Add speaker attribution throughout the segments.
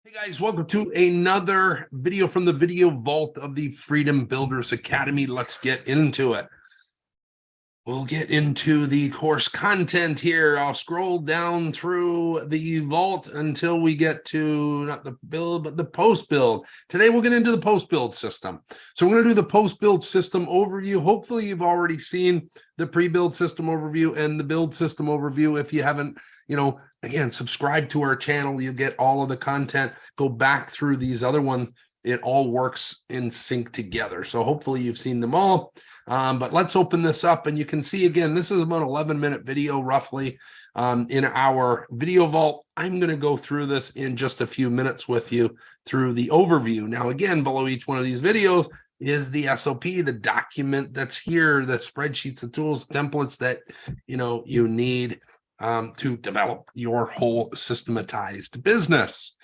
Speaker 1: Hey guys, welcome to another video from the video vault of the Freedom Builders Academy. Let's get into it. We'll get into the course content here. I'll scroll down through the vault until we get to not the build, but the post build. Today we'll get into the post build system. So we're going to do the post build system overview. Hopefully you've already seen the pre-build system overview and the build system overview. If you haven't, again, subscribe to our channel. You get all of the content. Go back through these other ones. It all works in sync together. So hopefully you've seen them all. But let's open this up, and you can see again, this is about 11-minute video roughly in our video vault. I'm going to go through this in just a few minutes with you through the overview. Now, again, below each one of these videos is the SOP, the document that's here, the spreadsheets, the tools, templates that you need to develop your whole systematized business.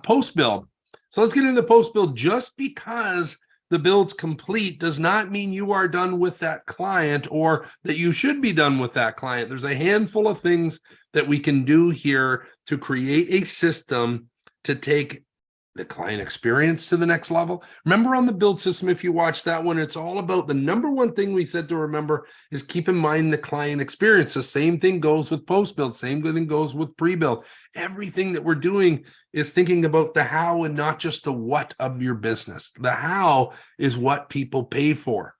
Speaker 1: Post build. So let's get into the post build. Just because the build's complete does not mean you are done with that client or that you should be done with that client. There's a handful of things that we can do here to create a system to take the client experience to the next level. Remember on the build system, if you watch that one, it's all about the number one thing we said to remember is keep in mind the client experience. The same thing goes with post build, same thing goes with pre-build. Everything that we're doing is thinking about the how and not just the what of your business. The how is what people pay for.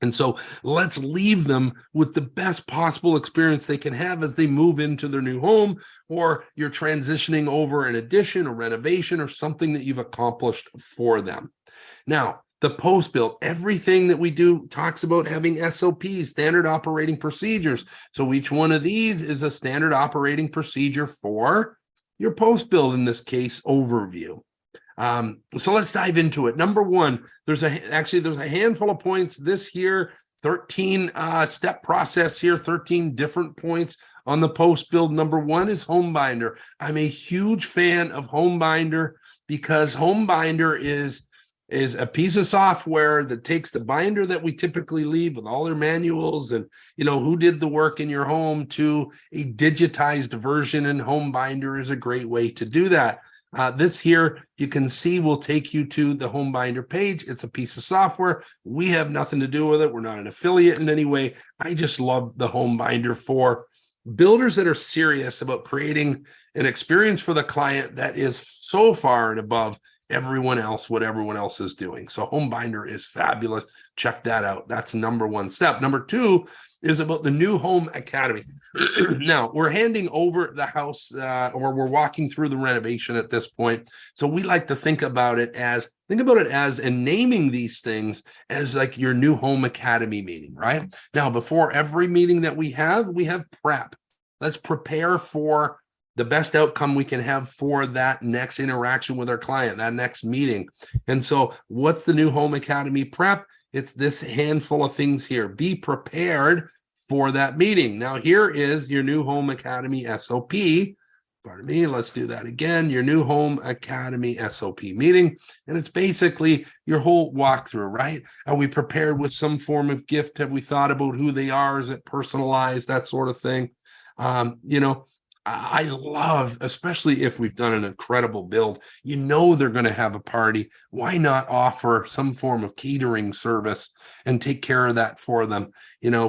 Speaker 1: And so let's leave them with the best possible experience they can have as they move into their new home, or you're transitioning over an addition, a renovation, or something that you've accomplished for them. Now, the post build, everything that we do talks about having SOPs, standard operating procedures. So each one of these is a standard operating procedure for your post build, in this case, overview. So let's dive into it. Number one, there's a handful of points this here, 13 step process here, 13 different points on the post build. Number one is HomeBinder. I'm a huge fan of HomeBinder because HomeBinder is a piece of software that takes the binder that we typically leave with all their manuals and who did the work in your home to a digitized version, and HomeBinder is a great way to do that. This here, you can see, will take you to the HomeBinder page. It's a piece of software. We have nothing to do with it. We're not an affiliate in any way. I just love the HomeBinder for builders that are serious about creating an experience for the client that is so far and above everyone else, what everyone else is doing. So HomeBinder is fabulous. Check that out. That's number one step. Number two is about the New Home Academy. Now, we're handing over the house, or we're walking through the renovation at this point. So we like to think about it as, and naming these things as like your New Home Academy meeting, right? Now, before every meeting that we have prep. Let's prepare for the best outcome we can have for that next interaction with our client, that next meeting. And so what's the New Home Academy prep? It's this handful of things here. Be prepared for that meeting. Now, here is your New Home Academy SOP. Pardon me, let's do that again. Your New Home Academy SOP meeting. And it's basically your whole walkthrough, right? Are we prepared with some form of gift? Have we thought about who they are? Is it personalized? That sort of thing. I love, especially if we've done an incredible build, they're going to have a party. Why not offer some form of catering service and take care of that for them?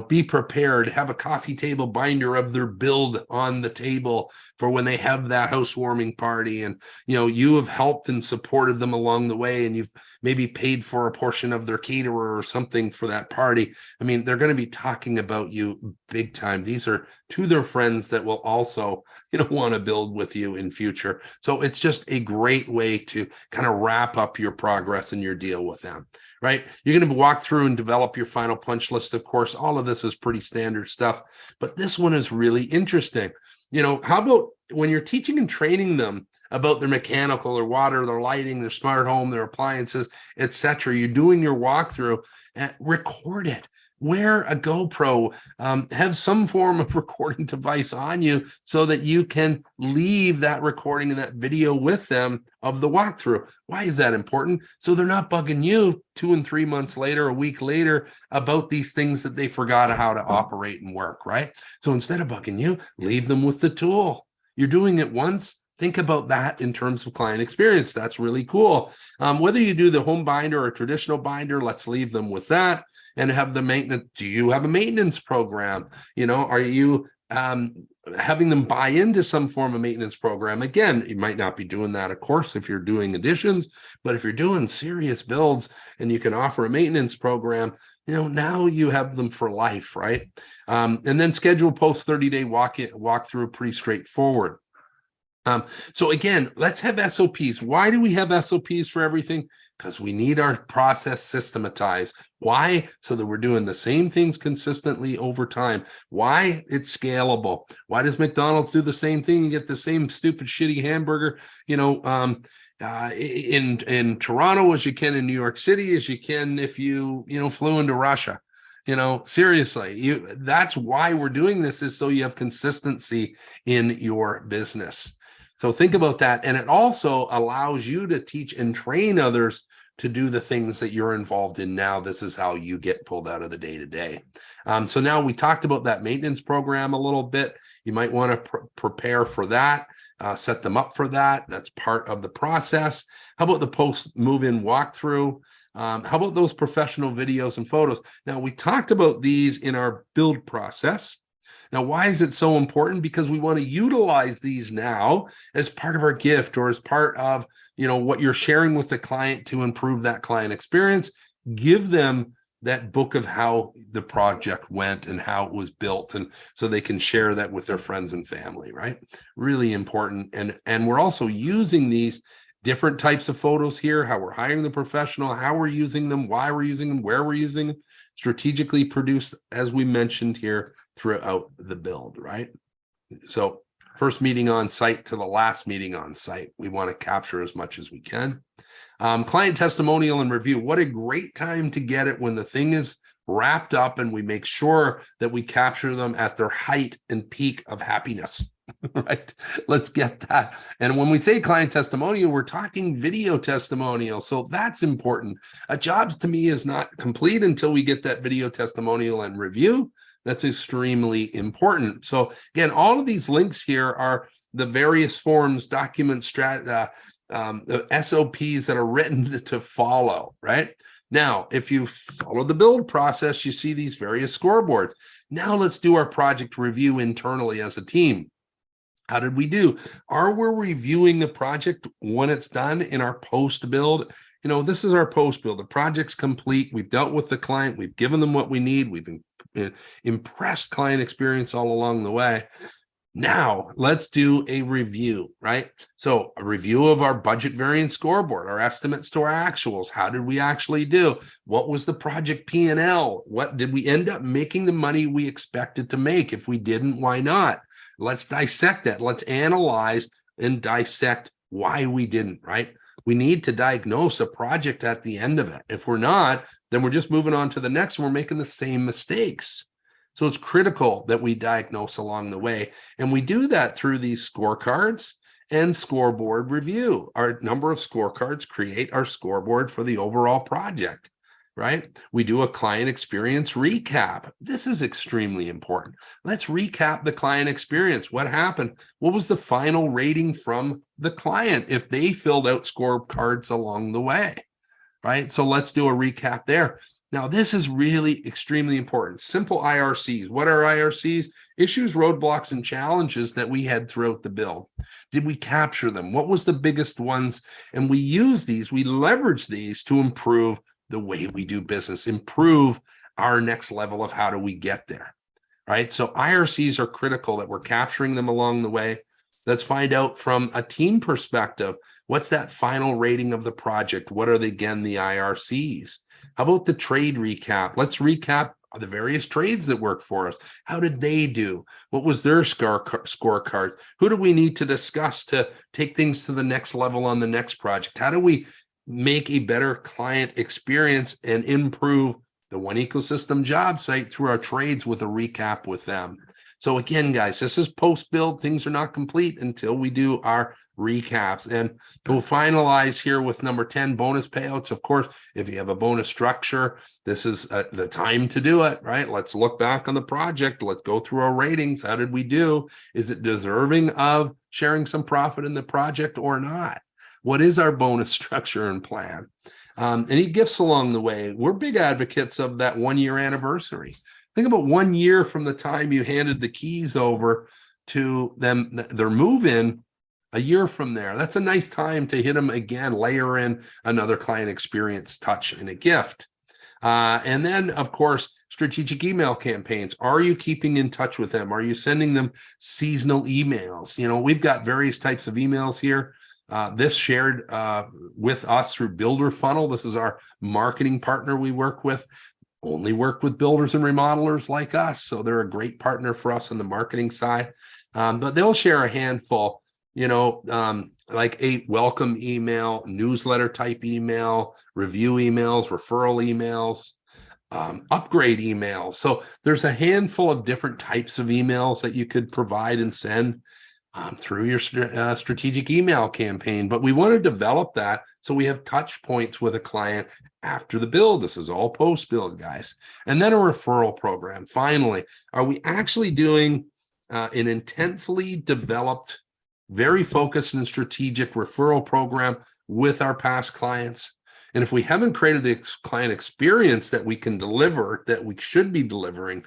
Speaker 1: Be prepared, have a coffee table binder of their build on the table for when they have that housewarming party. And, you have helped and supported them along the way, and you've maybe paid for a portion of their caterer or something for that party. I mean, they're going to be talking about you big time. These are to their friends that will also, want to build with you in future. So it's just a great way to kind of wrap up your progress and your deal with them, right? You're going to walk through and develop your final punch list. Of course, all of this is pretty standard stuff, but this one is really interesting. How about when you're teaching and training them about their mechanical, their water, their lighting, their smart home, their appliances, etc. You're doing your walkthrough, record it. Wear a GoPro, have some form of recording device on you so that you can leave that recording and that video with them of the walkthrough. Why is that important? So they're not bugging you 2 and 3 months later, a week later, about these things that they forgot how to operate and work, right? So instead of bugging you, leave them with the tool. You're doing it once. Think about that in terms of client experience. That's really cool. Whether you do the home binder or a traditional binder, let's leave them with that and have the maintenance. Do you have a maintenance program? Are you having them buy into some form of maintenance program? Again, you might not be doing that, of course, if you're doing additions, but if you're doing serious builds and you can offer a maintenance program, now you have them for life, right? And then schedule post 30-day walkthrough, pretty straightforward. So again, let's have SOPs. Why do we have SOPs for everything? Because we need our process systematized. Why? So that we're doing the same things consistently over time. Why? It's scalable. Why does McDonald's do the same thing and get the same stupid, shitty hamburger, in Toronto as you can in New York City, as you can if you flew into Russia? Seriously, that's why we're doing this, is so you have consistency in your business. So think about that. And it also allows you to teach and train others to do the things that you're involved in now. This is how you get pulled out of the day-to-day. So now we talked about that maintenance program a little bit. You might want to prepare for that, set them up for that. That's part of the process. How about the post move-in walkthrough? How about those professional videos and photos? Now, we talked about these in our build process. Now, why is it so important? Because we want to utilize these now as part of our gift, or as part of, what you're sharing with the client to improve that client experience. Give them that book of how the project went and how it was built, and so they can share that with their friends and family, right? Really important. And we're also using these different types of photos here, how we're hiring the professional, how we're using them, why we're using them, where we're using them, strategically produced, as we mentioned here, throughout the build, right? So first meeting on site to the last meeting on site, we want to capture as much as we can. Client testimonial and review. What a great time to get it when the thing is wrapped up and we make sure that we capture them at their height and peak of happiness. Right? Let's get that. And when we say client testimonial, we're talking video testimonial. So that's important. A job to me is not complete until we get that video testimonial and review. That's extremely important. So again, all of these links here are the various forms, documents, the SOPs that are written to follow, right? Now, if you follow the build process, you see these various scoreboards. Now let's do our project review internally as a team. How did we do? Are we reviewing the project when it's done in our post build? This is our post build. The project's complete. We've dealt with the client. We've given them what we need. We've impressed client experience all along the way. Now let's do a review, right? So a review of our budget variance scoreboard, our estimates to our actuals. How did we actually do? What was the project P&L? What did we end up making the money we expected to make? If we didn't, why not? Let's dissect that. Let's analyze and dissect why we didn't, right? We need to diagnose a project at the end of it. If we're not, then we're just moving on to the next and we're making the same mistakes. So it's critical that we diagnose along the way. And we do that through these scorecards and scoreboard review. Our number of scorecards create our scoreboard for the overall project, right? We do a client experience recap. This is extremely important. Let's recap the client experience. What happened? What was the final rating from the client if they filled out scorecards along the way, right? So let's do a recap there. Now, this is really extremely important. Simple IRCs. What are IRCs? Issues, roadblocks, and challenges that we had throughout the build. Did we capture them? What was the biggest ones? And we use these, we leverage these to improve the way we do business, improve our next level of how do we get there, right? So IRCs are critical that we're capturing them along the way. Let's find out from a team perspective, what's that final rating of the project? What are the IRCs? How about the trade recap? Let's recap the various trades that work for us. How did they do? What was their scorecard? Who do we need to discuss to take things to the next level on the next project? How do we make a better client experience and improve the One Ecosystem job site through our trades with a recap with them? So again, guys, this is post-build. Things are not complete until we do our recaps. And we'll finalize here with number 10, bonus payouts. Of course, if you have a bonus structure, this is the time to do it, right? Let's look back on the project. Let's go through our ratings. How did we do? Is it deserving of sharing some profit in the project or not? What is our bonus structure and plan? Any gifts along the way? We're big advocates of that 1-year anniversary. Think about 1 year from the time you handed the keys over to them, their move-in, a year from there. That's a nice time to hit them again, layer in another client experience touch and a gift. And then, of course, strategic email campaigns. Are you keeping in touch with them? Are you sending them seasonal emails? You know, we've got various types of emails here. This shared with us through Builder Funnel. This is our marketing partner we work with. Only work with builders and remodelers like us. So they're a great partner for us on the marketing side. But they'll share a handful, you know, like a welcome email, newsletter type email, review emails, referral emails, upgrade emails. So there's a handful of different types of emails that you could provide and send through your strategic email campaign. But we want to develop that so we have touch points with a client after the build. This is all post-build, guys. And then a referral program. Finally, are we actually doing an intentfully developed, very focused and strategic referral program with our past clients? And if we haven't created the client experience that we can deliver, that we should be delivering,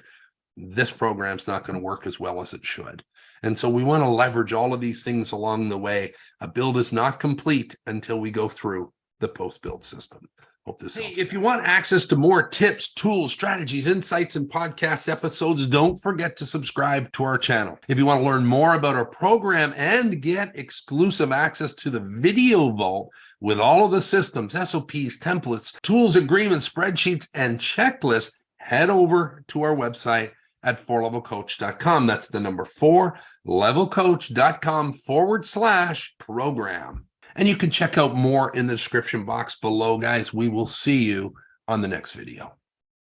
Speaker 1: this program's not going to work as well as it should. And so we want to leverage all of these things along the way. A build is not complete until we go through the post-build system. Hope this helps. If you want access to more tips, tools, strategies, insights, and podcast episodes, don't forget to subscribe to our channel. If you want to learn more about our program and get exclusive access to the Video Vault with all of the systems, SOPs, templates, tools, agreements, spreadsheets, and checklists, head over to our website at 4levelcoach.com. That's the number 4levelcoach.com/program. And you can check out more in the description box below, guys. We will see you on the next video.